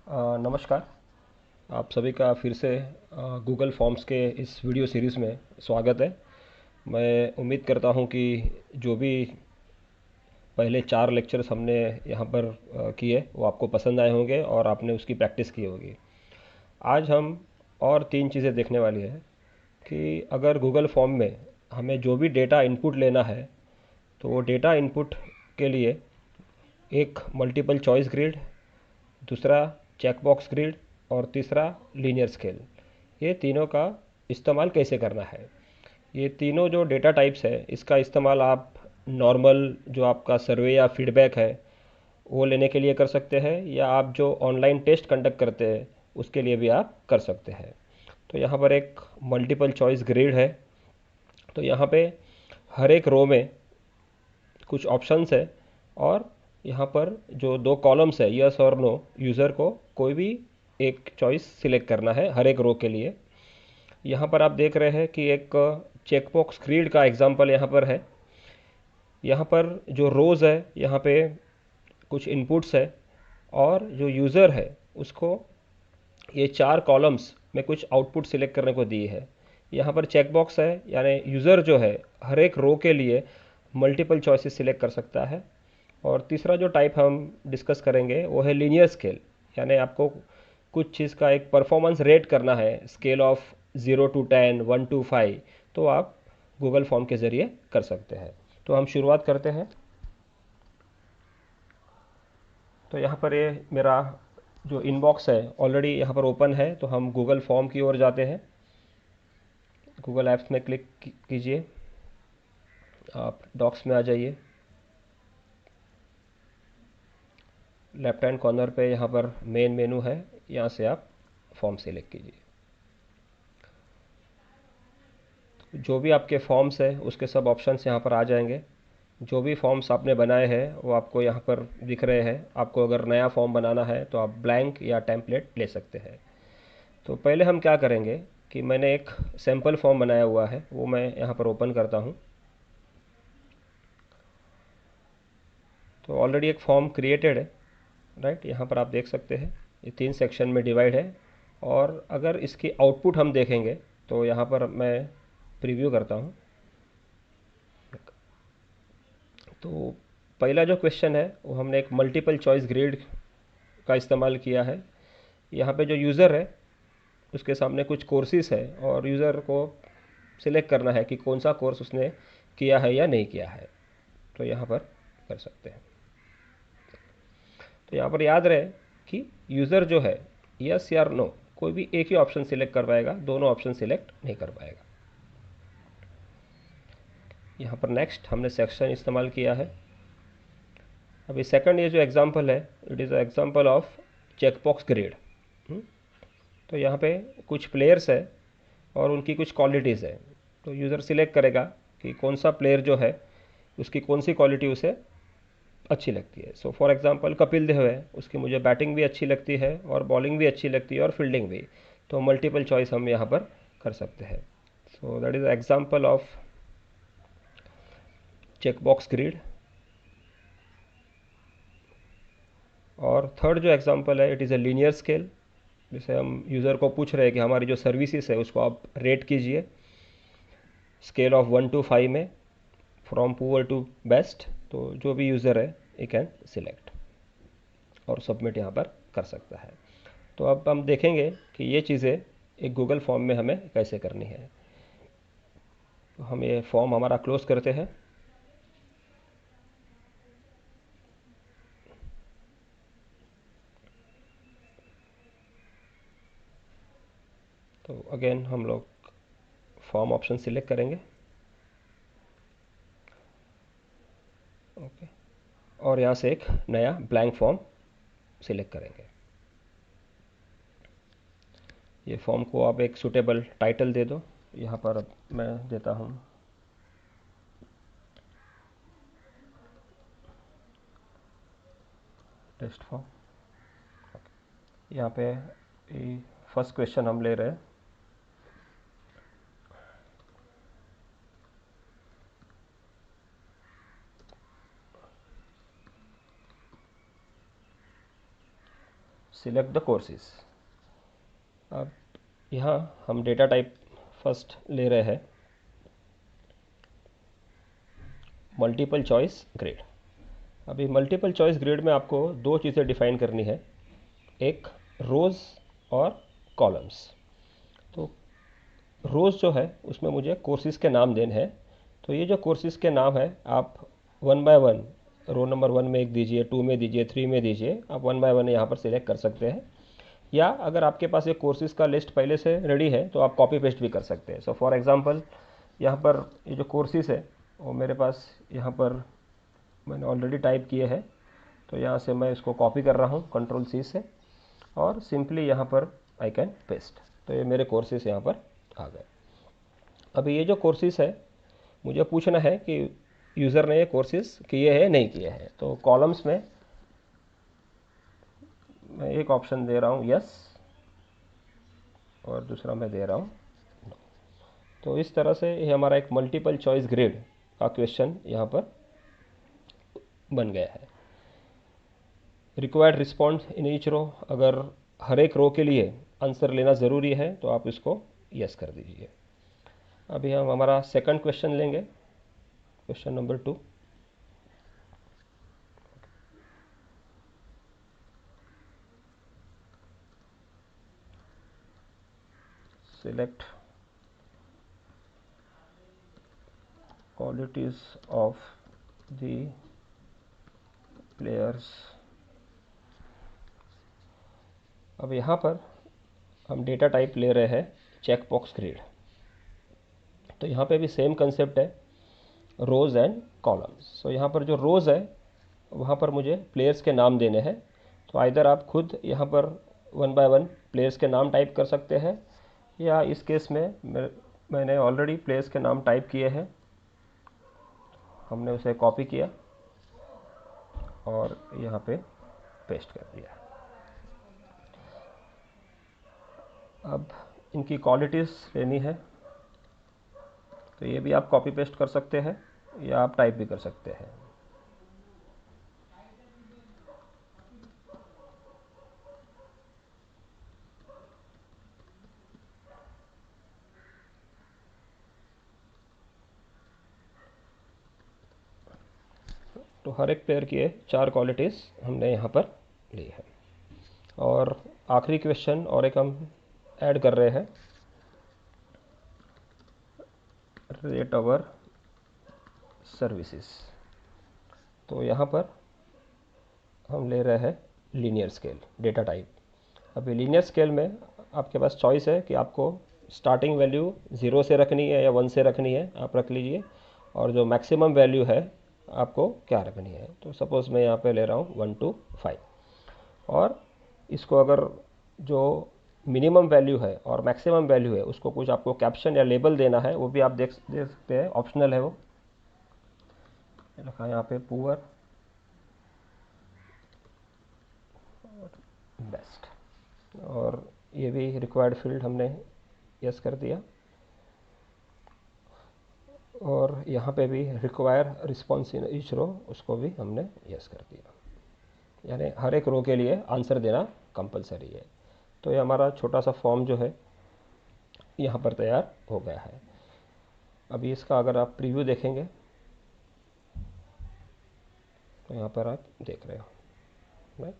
नमस्कार। आप सभी का फिर से गूगल फॉर्म्स के इस वीडियो सीरीज़ में स्वागत है। मैं उम्मीद करता हूं कि जो भी पहले 4 लेक्चर्स हमने यहाँ पर किए वो आपको पसंद आए होंगे और आपने उसकी प्रैक्टिस की होगी। आज हम और 3 चीज़ें देखने वाली है कि अगर गूगल फॉर्म में हमें जो भी डेटा इनपुट लेना है तो वो डेटा इनपुट के लिए एक मल्टीपल चॉइस ग्रिड, दूसरा चेकबॉक्स ग्रिड और तीसरा लीनियर स्केल, ये तीनों का इस्तेमाल कैसे करना है। ये तीनों जो डेटा टाइप्स है इसका इस्तेमाल आप नॉर्मल जो आपका सर्वे या फीडबैक है वो लेने के लिए कर सकते हैं, या आप जो ऑनलाइन टेस्ट कंडक्ट करते हैं उसके लिए भी आप कर सकते हैं। तो यहाँ पर एक मल्टीपल चॉइस ग्रिड है। तो यहाँ पे हर एक रो में कुछ ऑप्शंस है और यहाँ पर जो 2 कॉलम्स है यस और नो, यूज़र को कोई भी एक चॉइस सिलेक्ट करना है हर एक रो के लिए। यहाँ पर आप देख रहे हैं कि एक चेकबॉक्स ग्रिड का एग्जांपल यहाँ पर है। यहाँ पर जो रोज़ है यहाँ पे कुछ इनपुट्स है और जो यूज़र है उसको ये 4 कॉलम्स में कुछ आउटपुट सिलेक्ट करने को दी है। यहाँ पर चेकबॉक्स है यानी यूज़र जो है हर एक रो के लिए मल्टीपल चॉइसेस सिलेक्ट कर सकता है। और तीसरा जो टाइप हम डिस्कस करेंगे वो है लीनियर स्केल, यानी आपको कुछ चीज़ का एक परफॉर्मेंस रेट करना है स्केल ऑफ 0 to 10, 1 to 5, तो आप गूगल फॉर्म के ज़रिए कर सकते हैं। तो हम शुरुआत करते हैं। तो यहाँ पर ये मेरा जो इनबॉक्स है ऑलरेडी यहाँ पर ओपन है, तो हम गूगल फॉर्म की ओर जाते हैं। गूगल ऐप्स में क्लिक कीजिए, आप डॉक्स में आ जाइए। लेफ्ट हैंड कॉर्नर पे यहाँ पर मेन मेनू है, यहाँ से आप फॉर्म सेलेक्ट कीजिए। जो भी आपके फॉर्म्स है उसके सब ऑप्शंस यहाँ पर आ जाएंगे। जो भी फॉर्म्स आपने बनाए हैं वो आपको यहाँ पर दिख रहे हैं। आपको अगर नया फॉर्म बनाना है तो आप ब्लैंक या टेम्पलेट ले सकते हैं। तो पहले हम क्या करेंगे कि मैंने एक सैम्पल फॉर्म बनाया हुआ है, वो मैं यहाँ पर ओपन करता हूँ। तो ऑलरेडी एक फॉर्म क्रिएटेड है, राइट। यहाँ पर आप देख सकते हैं ये 3 सेक्शन में डिवाइड है। और अगर इसकी आउटपुट हम देखेंगे तो यहाँ पर मैं प्रीव्यू करता हूँ। तो पहला जो क्वेश्चन है वो हमने एक मल्टीपल चॉइस ग्रिड का इस्तेमाल किया है। यहाँ पे जो यूज़र है उसके सामने कुछ कोर्सेज है और यूज़र को सिलेक्ट करना है कि कौन सा कोर्स उसने किया है या नहीं किया है। तो यहाँ पर कर सकते हैं। तो यहाँ पर याद रहे कि यूज़र जो है यस या नो कोई भी एक ही ऑप्शन सिलेक्ट कर पाएगा, दोनों ऑप्शन सिलेक्ट नहीं कर पाएगा। यहाँ पर नेक्स्ट हमने सेक्शन इस्तेमाल किया है। अभी सेकंड ये जो एग्जांपल है it is example of checkbox grid. तो यहाँ पे कुछ प्लेयर्स है और उनकी कुछ क्वालिटीज़ है। तो यूज़र सिलेक्ट करेगा कि कौन सा प्लेयर जो है उसकी कौन सी क्वालिटी उसे अच्छी लगती है। So for example Kapil Dev है, उसकी मुझे बैटिंग भी अच्छी लगती है और बॉलिंग भी अच्छी लगती है और फील्डिंग भी। तो मल्टीपल चॉइस हम यहाँ पर कर सकते हैं। So that is example of checkbox grid. और थर्ड जो एग्जांपल है it is a linear scale. जैसे हम यूज़र को पूछ रहे हैं कि हमारी जो सर्विसेज है उसको आप रेट कीजिए स्केल ऑफ 1 to 5 में, फ्रॉम पुअर टू बेस्ट। तो जो भी यूज़र है ये कैन सिलेक्ट और सबमिट यहाँ पर कर सकता है। तो अब हम देखेंगे कि ये चीज़ें एक गूगल फॉर्म में हमें कैसे करनी है। तो हम ये फॉर्म हमारा क्लोज करते हैं। तो अगेन हम लोग फॉर्म ऑप्शन सिलेक्ट करेंगे, ओके। और यहाँ से एक नया ब्लैंक फॉर्म सिलेक्ट करेंगे। ये फॉर्म को आप एक सूटेबल टाइटल दे दो। यहाँ पर अब मैं देता हूँ टेस्ट फॉर्म। यहाँ पे फर्स्ट क्वेश्चन हम ले रहे हैं। Select the courses. अब यहाँ हम डेटा टाइप फर्स्ट ले रहे हैं, मल्टीपल चॉइस ग्रेड। अभी मल्टीपल चॉइस ग्रेड में आपको दो चीज़ें डिफाइन करनी है, एक रोज़ और कॉलम्स। तो रोज़ जो है उसमें मुझे कोर्सेज़ के नाम देने हैं। तो ये जो कोर्सेज़ के नाम है आप one by one, row number 1 में एक दीजिए, 2 में दीजिए, 3 में दीजिए, आप वन बाय वन यहाँ पर सिलेक्ट कर सकते हैं। या अगर आपके पास एक कोर्सेज़ का लिस्ट पहले से रेडी है तो आप कॉपी पेस्ट भी कर सकते हैं। सो फॉर एग्जांपल यहाँ पर ये जो कोर्सेज़ है वो मेरे पास यहाँ पर मैंने ऑलरेडी टाइप किए हैं, तो यहाँ से मैं इसको कॉपी कर रहा हूँ कंट्रोल C से, और सिंपली यहाँ पर आई कैन पेस्ट। तो ये मेरे कोर्सेज़ यहाँ पर आ गए। अभी ये जो कोर्सेज़ है मुझे पूछना है कि यूज़र ने ये कोर्सेज़ किए हैं नहीं किए हैं। तो कॉलम्स में मैं एक ऑप्शन दे रहा हूँ यस, और दूसरा मैं दे रहा हूँ नो। तो इस तरह से ये हमारा एक मल्टीपल चॉइस ग्रेड का क्वेश्चन यहाँ पर बन गया है। Required response in each row, अगर हर एक रो के लिए आंसर लेना ज़रूरी है तो आप इसको यस कर दीजिए। अभी हम हमारा सेकंड क्वेश्चन लेंगे, question number 2। Select qualities of the players. अब यहाँ पर हम डेटा टाइप ले रहे हैं चेक बॉक्स ग्रिड। तो यहाँ पे भी सेम कंसेप्ट है, रोज़ एंड कॉलम्स। सो यहाँ पर जो रोज़ है वहाँ पर मुझे प्लेयर्स के नाम देने हैं। तो आइदर आप खुद यहाँ पर वन बाय वन प्लेयर्स के नाम टाइप कर सकते हैं, या इस केस में मैंने ऑलरेडी प्लेयर्स के नाम टाइप किए हैं, हमने उसे कॉपी किया और यहाँ पे पेस्ट कर दिया। अब इनकी क्वालिटीज़ लेनी है, तो ये भी आप कॉपी पेस्ट कर सकते हैं या आप टाइप भी कर सकते हैं। तो हर एक पेयर की 4 क्वालिटीज़ हमने यहाँ पर ली है। और आखिरी क्वेश्चन और एक हम ऐड कर रहे हैं, रेट आवर सर्विसेज। तो यहाँ पर हम ले रहे हैं लीनियर स्केल डेटा टाइप। अभी लीनियर स्केल में आपके पास चॉइस है कि आपको स्टार्टिंग वैल्यू 0 से रखनी है या 1 से रखनी है, आप रख लीजिए। और जो मैक्सिमम वैल्यू है आपको क्या रखनी है। तो सपोज़ मैं यहाँ पे ले रहा हूँ 1 to 5। और इसको अगर जो मिनिमम वैल्यू है और मैक्सिमम वैल्यू है उसको कुछ आपको कैप्शन या लेबल देना है, वो भी आप देख सकते हैं, ऑप्शनल है वो। लिखा है यहाँ पे पुअर बेस्ट, और ये भी रिक्वायर्ड फील्ड हमने यस कर दिया। और यहाँ पे भी require response in each row, उसको भी हमने यस कर दिया। यानी हर एक रो के लिए आंसर देना कंपलसरी है। तो ये हमारा छोटा सा फॉर्म जो है यहाँ पर तैयार हो गया है। अभी इसका अगर आप प्रीव्यू देखेंगे तो यहाँ पर आप देख रहे हो राइट।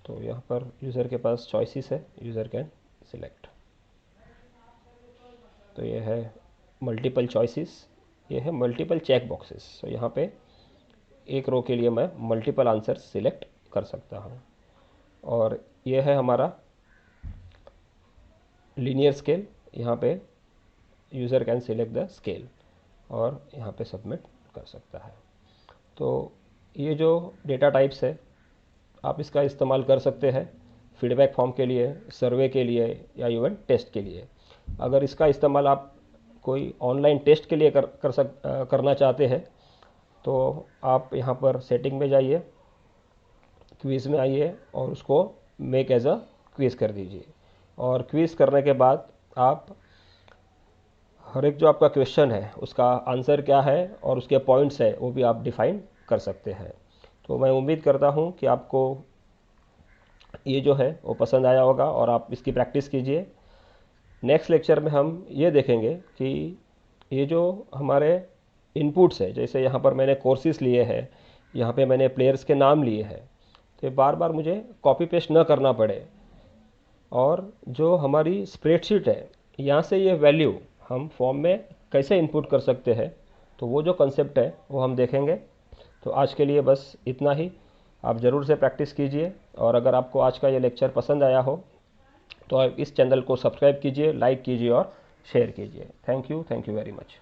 तो यहाँ पर यूज़र के पास चॉइसेस है, यूज़र कैन सिलेक्ट। तो ये है मल्टीपल चॉइसेस, ये है मल्टीपल चेक बॉक्सेस। तो यहाँ पे एक रो के लिए मैं मल्टीपल आंसर सिलेक्ट कर सकता हूँ। और ये है हमारा लीनियर स्केल, यहाँ पे user can select the scale और यहाँ पे सबमिट कर सकता है। तो ये जो डेटा टाइप्स है आप इसका इस्तेमाल कर सकते हैं फीडबैक फॉर्म के लिए, सर्वे के लिए, या इवन टेस्ट के लिए। अगर इसका इस्तेमाल आप कोई ऑनलाइन टेस्ट के लिए करना चाहते हैं तो आप यहाँ पर सेटिंग में जाइए, क्विज़ में आइए और उसको मेक एज अ क्विज़ कर दीजिए। और क्विज़ करने के बाद आप हर एक जो आपका क्वेश्चन है उसका आंसर क्या है और उसके पॉइंट्स है वो भी आप डिफ़ाइन कर सकते हैं। तो मैं उम्मीद करता हूँ कि आपको ये जो है वो पसंद आया होगा और आप इसकी प्रैक्टिस कीजिए। नेक्स्ट लेक्चर में हम ये देखेंगे कि ये जो हमारे इनपुट्स है, जैसे यहाँ पर मैंने कोर्सेज लिए हैं, यहाँ पे मैंने प्लेयर्स के नाम लिए हैं, तो बार बार मुझे कॉपी पेस्ट न करना पड़े। और जो हमारी स्प्रेडशीट है, यहाँ से ये वैल्यू हम फॉर्म में कैसे इनपुट कर सकते हैं, तो वो जो कंसेप्ट है वो हम देखेंगे। तो आज के लिए बस इतना ही। आप ज़रूर से प्रैक्टिस कीजिए, और अगर आपको आज का ये लेक्चर पसंद आया हो तो आप इस चैनल को सब्सक्राइब कीजिए, लाइक कीजिए और शेयर कीजिए। Thank you very much.